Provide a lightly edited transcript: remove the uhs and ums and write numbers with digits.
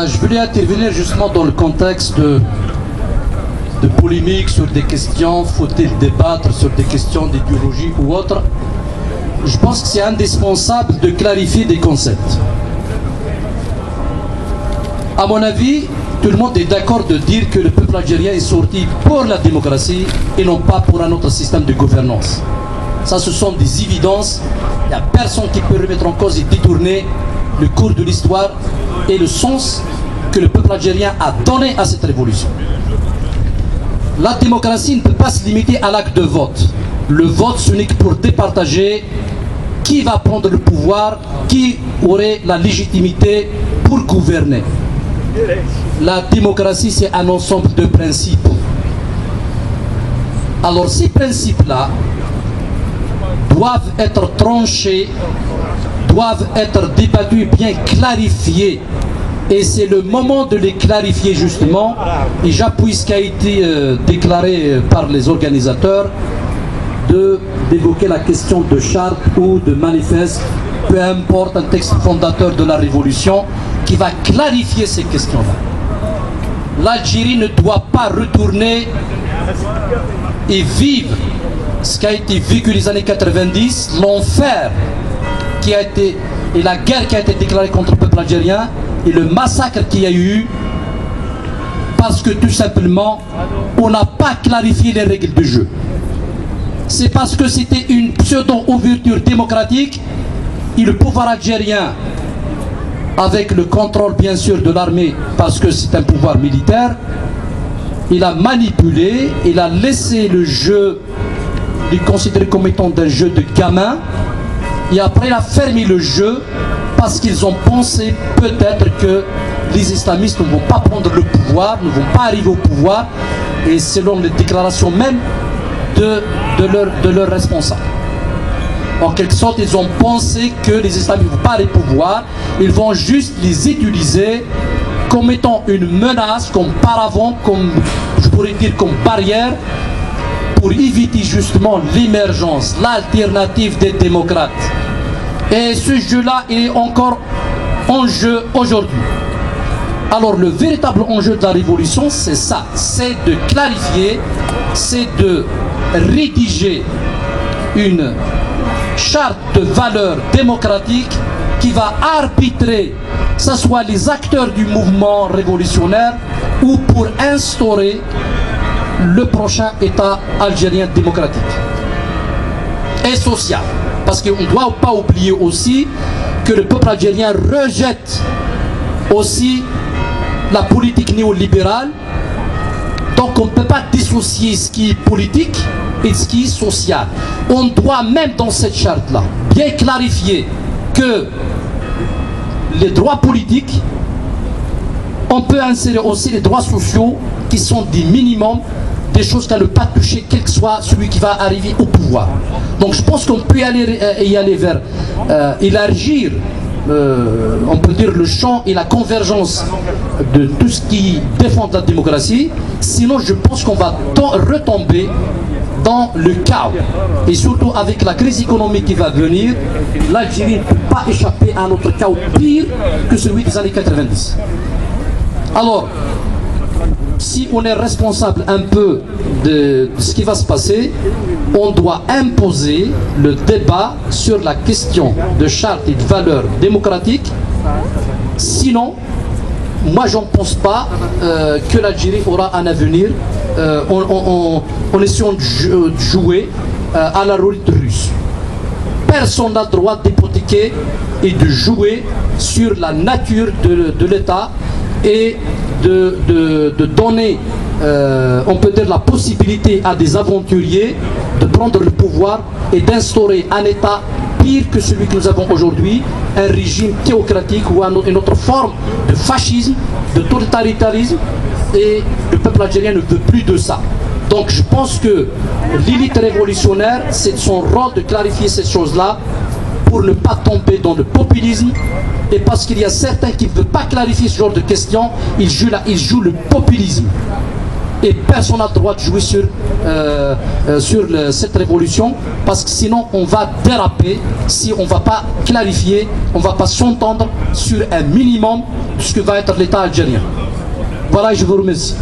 Je voulais intervenir justement dans le contexte de polémique sur des questions, faut-il débattre sur des questions d'idéologie ou autre. Je pense que c'est indispensable de clarifier des concepts. À mon avis, tout le monde est d'accord de dire que le peuple algérien est sorti pour la démocratie et non pas pour un autre système de gouvernance. Ça, ce sont des évidences. Il n'y a personne qui peut remettre en cause et détourner le cours de l'histoire et le sens que le peuple algérien a donné à cette révolution. La démocratie ne peut pas se limiter à l'acte de vote. Le vote, ce n'est que pour départager qui va prendre le pouvoir, qui aurait la légitimité pour gouverner. La démocratie, c'est un ensemble de principes. Alors ces principes-là doivent être tranchés, doivent être débattus et bien clarifiés. Et c'est le moment de les clarifier justement. Et j'appuie ce qui a été déclaré par les organisateurs d'évoquer la question de charte ou de manifeste, peu importe, un texte fondateur de la révolution qui va clarifier ces questions-là. L'Algérie ne doit pas retourner et vivre ce qui a été vécu les années 90, l'enfer qui a été, et la guerre qui a été déclarée contre le peuple algérien, et le massacre qu'il y a eu, parce que tout simplement, on n'a pas clarifié les règles du jeu. C'est parce que c'était une pseudo-ouverture démocratique, et le pouvoir algérien, avec le contrôle bien sûr de l'armée, parce que c'est un pouvoir militaire, il a manipulé, il a laissé le jeu, il est considéré comme étant un jeu de gamin, et après il a fermé le jeu, parce qu'ils ont pensé peut-être que les islamistes ne vont pas prendre le pouvoir, ne vont pas arriver au pouvoir, et selon les déclarations même de leurs responsables. En quelque sorte, ils ont pensé que les islamistes ne vont pas arriver au pouvoir, ils vont juste les utiliser comme étant une menace, comme paravent, comme, je pourrais dire, comme barrière, pour éviter justement l'émergence, l'alternative des démocrates. Et ce jeu-là est encore en jeu aujourd'hui. Alors le véritable enjeu de la révolution, c'est ça, c'est de clarifier, c'est de rédiger une charte de valeurs démocratiques qui va arbitrer, que ce soit les acteurs du mouvement révolutionnaire ou pour instaurer le prochain État algérien démocratique et social. Parce qu'on ne doit pas oublier aussi que le peuple algérien rejette aussi la politique néolibérale. Donc on ne peut pas dissocier ce qui est politique et ce qui est social. On doit même dans cette charte-là bien clarifier que les droits politiques, on peut insérer aussi les droits sociaux qui sont des minimums, des choses qu'à ne pas toucher, quel que soit celui qui va arriver au pouvoir. Donc je pense qu'on peut y aller vers élargir, on peut dire, le champ et la convergence de tout ce qui défend la démocratie. Sinon, je pense qu'on va retomber dans le chaos. Et surtout avec la crise économique qui va venir, l'Algérie ne peut pas échapper à un autre chaos pire que celui des années 90. Alors, si on est responsable un peu de ce qui va se passer, on doit imposer le débat sur la question de charte et de valeurs démocratiques. Sinon, moi je ne pense pas que l'Algérie aura un avenir en essayant de jouer à la roulette russe. Personne n'a le droit d'hypothéquer et de jouer sur la nature de l'État et de donner, on peut dire, la possibilité à des aventuriers de prendre le pouvoir et d'instaurer un État pire que celui que nous avons aujourd'hui, un régime théocratique ou une autre forme de fascisme, de totalitarisme, et le peuple algérien ne veut plus de ça. Donc je pense que l'élite révolutionnaire, c'est son rôle de clarifier ces choses-là pour ne pas tomber dans le populisme. Et parce qu'il y a certains qui ne veulent pas clarifier ce genre de questions, ils jouent le populisme. et personne n'a le droit de jouer sur cette révolution, parce que sinon on va déraper si on ne va pas clarifier, on ne va pas s'entendre sur un minimum de ce que va être l'État algérien. Voilà, je vous remercie.